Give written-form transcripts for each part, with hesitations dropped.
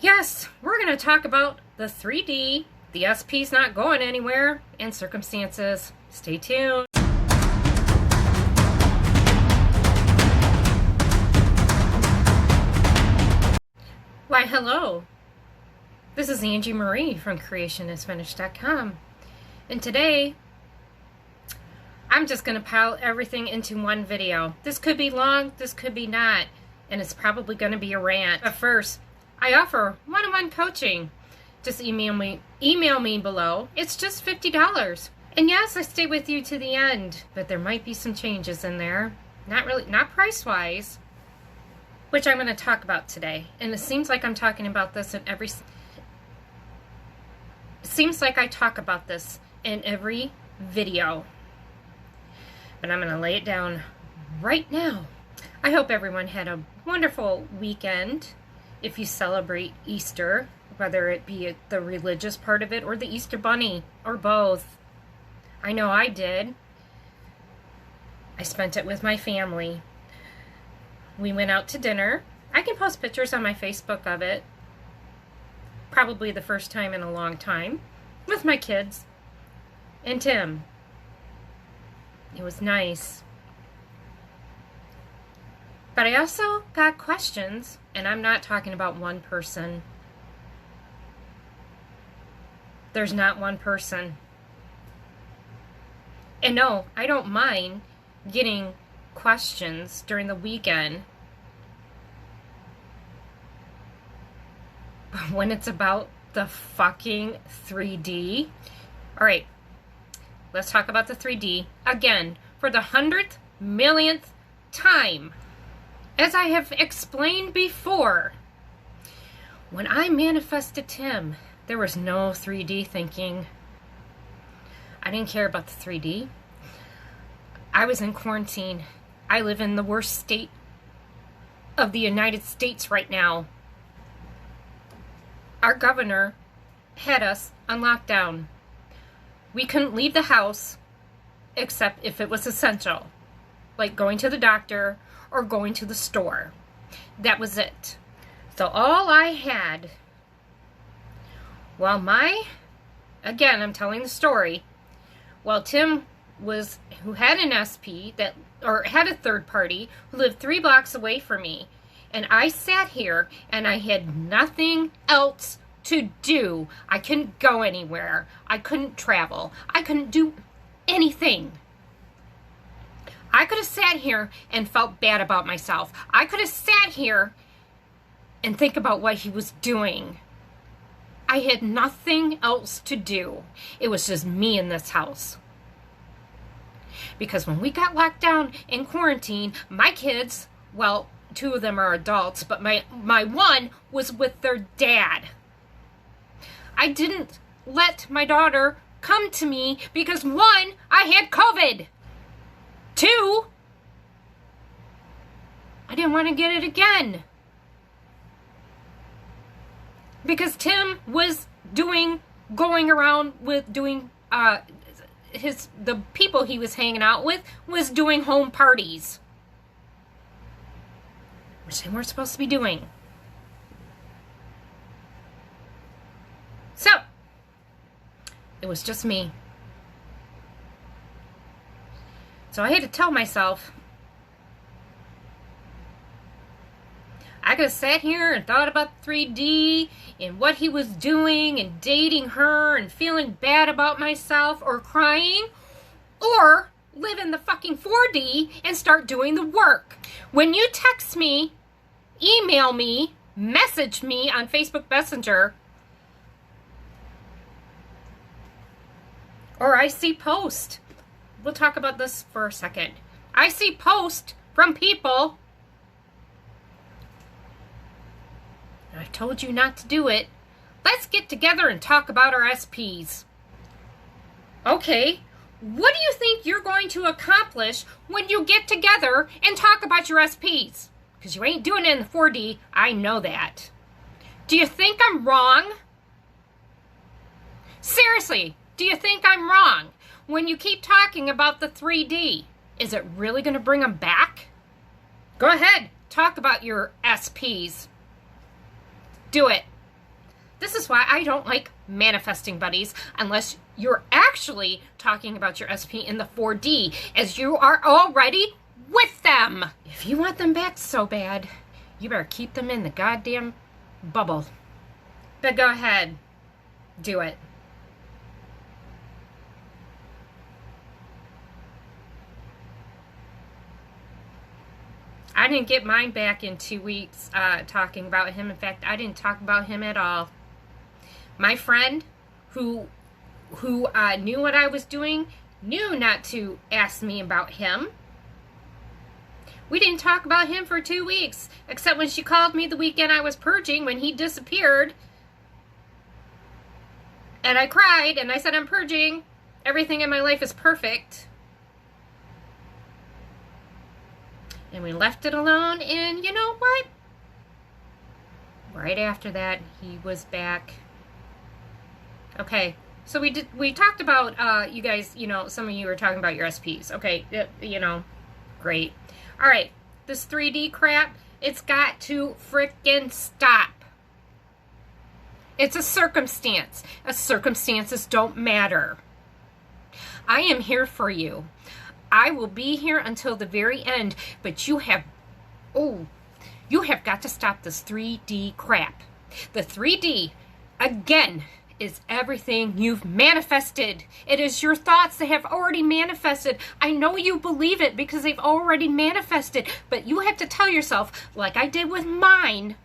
Yes, we're going to talk about the 3D, the SP's not going anywhere, and circumstances. Stay tuned. Why, hello. This is Angie Marie from creationisfinished.com. And today, I'm just going to pile everything into one video. This could be long, this could be not, and it's probably going to be a rant. But first, I offer one-on-one coaching. Just email me below. It's just $50. And yes, I stay with you to the end, but there might be some changes in there. Not price-wise, which I'm going to talk about today. And it seems like I'm talking about this in every... Seems like I talk about this in every video. But I'm going to lay it down right now. I hope everyone had a wonderful weekend. If you celebrate Easter, whether it be the religious part of it or the Easter Bunny, or both. I know I did. I spent it with my family. We went out to dinner. I can post pictures on my Facebook of it. Probably the first time in a long time. With my kids. And Tim. It was nice. But I also got questions, and I'm not talking about one person. There's not one person. And no, I don't mind getting questions during the weekend. But when it's about the fucking 3D. Alright, let's talk about the 3D again for the 100th millionth time. As I have explained before, when I manifested Tim, there was no 3D thinking. I didn't care about the 3D. I was in quarantine. I live in the worst state of the United States right now. Our governor had us on lockdown. We couldn't leave the house except if it was essential, like going to the doctor or going to the store. That was it. So all I had, again, I'm telling the story, while Tim who had an SP had a third party who lived 3 blocks away from me, and I sat here and I had nothing else to do. I couldn't go anywhere. I couldn't travel. I couldn't do anything. I could have sat here and felt bad about myself. I could have sat here and think about what he was doing. I had nothing else to do. It was just me in this house. Because when we got locked down in quarantine, my kids, well, 2 of them are adults, but my one was with their dad. I didn't let my daughter come to me because 1, I had COVID. 2, I didn't want to get it again. Because Tim was going around with doing, the people he was hanging out with was doing home parties. Which they weren't supposed to be doing. So, it was just me. So I had to tell myself, I could have sat here and thought about 3D and what he was doing and dating her and feeling bad about myself or crying, or live in the fucking 4D and start doing the work. When you text me, email me, message me on Facebook Messenger, or I see post. We'll talk about this for a second. I see post from people. I told you not to do it. Let's get together and talk about our SPs. Okay, what do you think you're going to accomplish when you get together and talk about your SPs? Because you ain't doing it in the 4D, I know that. Do you think I'm wrong? Seriously, do you think I'm wrong when you keep talking about the 3D? Is it really going to bring them back? Go ahead, talk about your SPs. Do it. This is why I don't like manifesting buddies unless you're actually talking about your SP in the 4D, as you are already with them. If you want them back so bad, you better keep them in the goddamn bubble. But go ahead, do it. I didn't get mine back in 2 weeks talking about him. In fact, I didn't talk about him at all. My friend who knew what I was doing knew not to ask me about him. We didn't talk about him for 2 weeks, except when she called me the weekend I was purging when he disappeared. And I cried and I said, I'm purging. Everything in my life is perfect. And we left it alone, and you know what? Right after that, he was back. Okay, so we talked about, you guys, you know, some of you were talking about your SPs. Okay, you know, great. All right, this 3D crap, it's got to frickin' stop. It's a circumstance. Circumstances don't matter. I am here for you. I will be here until the very end, but you have got to stop this 3D crap. The 3D, again, is everything you've manifested. It is your thoughts that have already manifested. I know you believe it because they've already manifested, but you have to tell yourself, like I did with mine,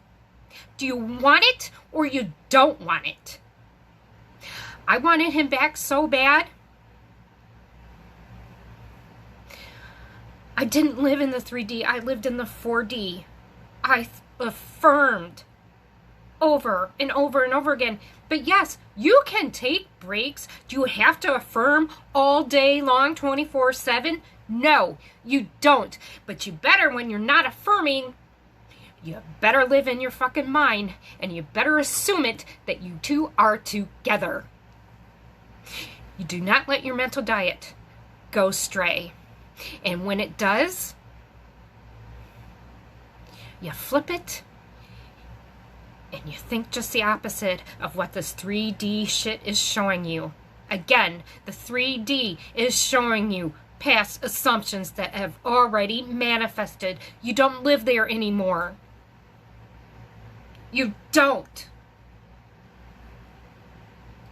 do you want it or you don't want it? I wanted him back so bad. I didn't live in the 3D. I lived in the 4D. I affirmed over and over and over again. But yes, you can take breaks. Do you have to affirm all day long, 24/7? No, you don't. But you better, when you're not affirming, you better live in your fucking mind, and you better assume it that you two are together. You do not let your mental diet go stray. And when it does, you flip it and you think just the opposite of what this 3D shit is showing you. Again, the 3D is showing you past assumptions that have already manifested. You don't live there anymore. You don't.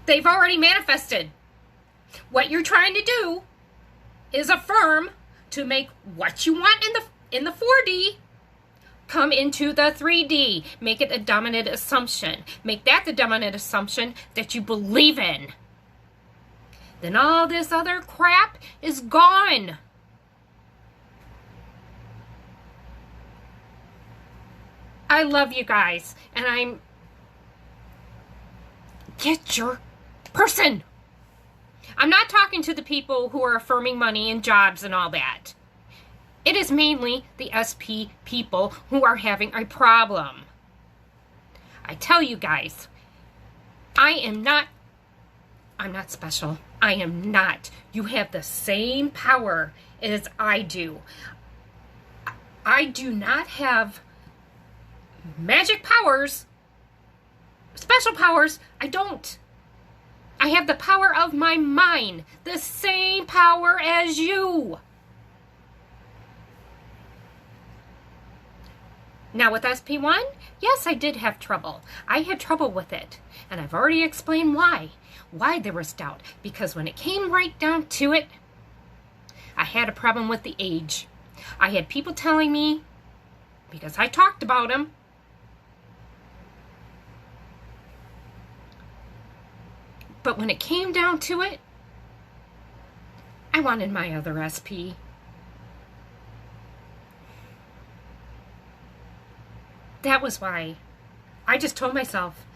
They've already manifested. What you're trying to do is affirm to make what you want in the 4D come into the 3D. Make it a dominant assumption. Make that the dominant assumption that you believe in. Then all this other crap is gone. I love you guys, and get your person. I'm not talking to the people who are affirming money and jobs and all that. It is mainly the SP people who are having a problem. I tell you guys, I'm not special. I am not. You have the same power as I do. I do not have magic powers, special powers. I don't. I have the power of my mind, the same power as you. Now with SP1, yes, I did have trouble. I had trouble with it, and I've already explained why. Why there was doubt. Because when it came right down to it, I had a problem with the age. I had people telling me, because I talked about them, but when it came down to it, I wanted my other SP. That was why. I just told myself,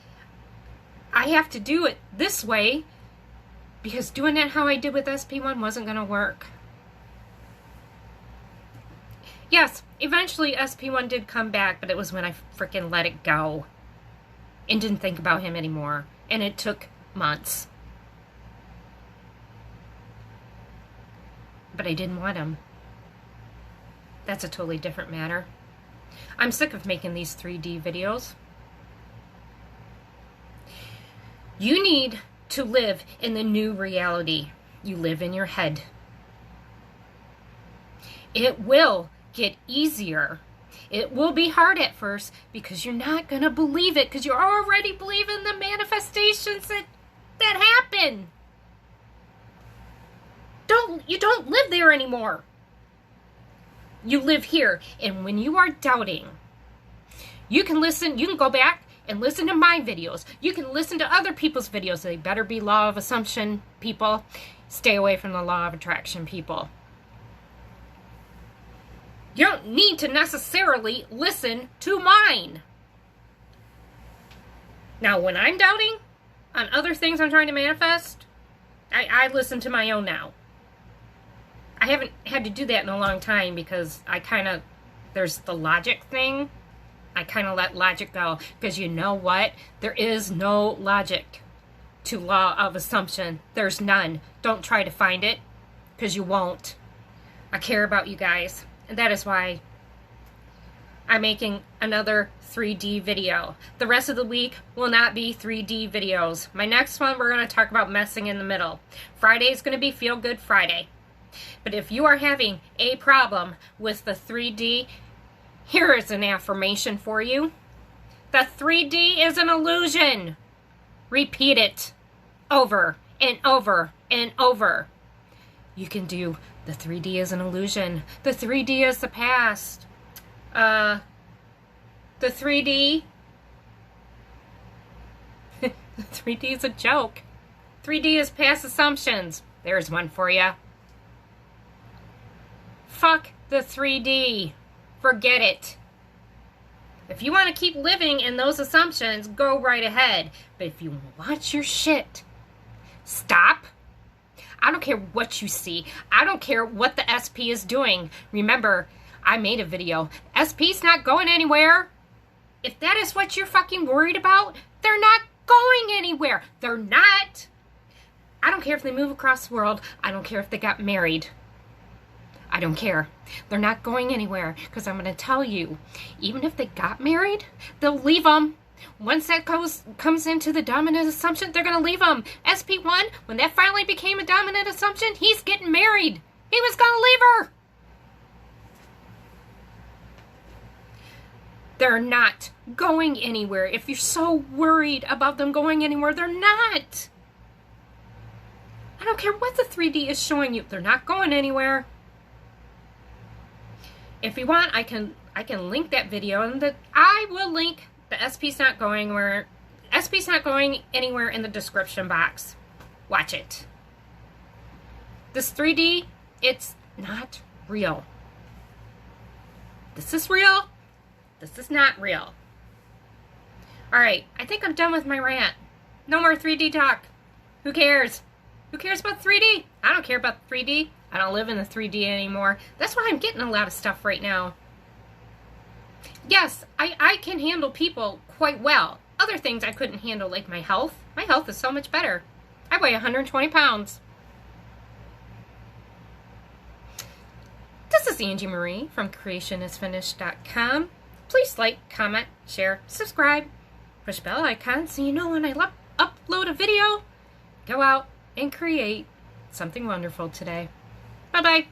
I have to do it this way, because doing it how I did with SP1 wasn't going to work. Yes, eventually SP1 did come back, but it was when I freaking let it go and didn't think about him anymore. And it took months. But I didn't want him. That's a totally different matter. I'm sick of making these 3D videos. You need to live in the new reality. You live in your head. It will get easier. It will be hard at first because you're not going to believe it because you're already believing the manifestations that happen. You don't live there anymore. You live here. And when you are doubting, you can go back and listen to my videos. You can listen to other people's videos. They better be law of assumption people. Stay away from the law of attraction people. You don't need to necessarily listen to mine. Now, when I'm doubting on other things I'm trying to manifest, I listen to my own now. I haven't had to do that in a long time because there's the logic thing. I kind of let logic go because you know what? There is no logic to law of assumption. There's none. Don't try to find it because you won't. I care about you guys. And that is why I'm making another 3D video. The rest of the week will not be 3D videos. My next one, we're going to talk about messing in the middle. Friday is going to be Feel Good Friday. But if you are having a problem with the 3D, here is an affirmation for you. The 3D is an illusion. Repeat it over and over and over. You can do the 3D is an illusion. The 3D is the past. The 3D... the 3D is a joke. 3D is past assumptions. There's one for you. Fuck the 3D. Forget it. If you want to keep living in those assumptions, go right ahead. But if you want your shit, stop. I don't care what you see. I don't care what the SP is doing. Remember, I made a video. SP's not going anywhere. If that is what you're fucking worried about, they're not going anywhere. They're not. I don't care if they move across the world. I don't care if they got married. I don't care. They're not going anywhere because I'm going to tell you, even if they got married, they'll leave them. Once that comes into the dominant assumption, they're going to leave them. SP1, when that finally became a dominant assumption, he's getting married. He was going to leave her. They're not going anywhere. If you're so worried about them going anywhere, they're not. I don't care what the 3D is showing you. They're not going anywhere. If you want, I can link that video, and I will link the SP's not going anywhere. SP's not going anywhere in the description box. Watch it. This 3D, it's not real. This is real. This is not real. All right, I think I'm done with my rant. No more 3D talk. Who cares? Who cares about 3D? I don't care about 3D. I don't live in the 3D anymore. That's why I'm getting a lot of stuff right now. Yes, I can handle people quite well. Other things I couldn't handle, like my health. My health is so much better. I weigh 120 pounds. This is Angie Marie from creationisfinished.com. Please like, comment, share, subscribe, push bell icon so you know when I upload a video. Go out and create something wonderful today. Bye-bye.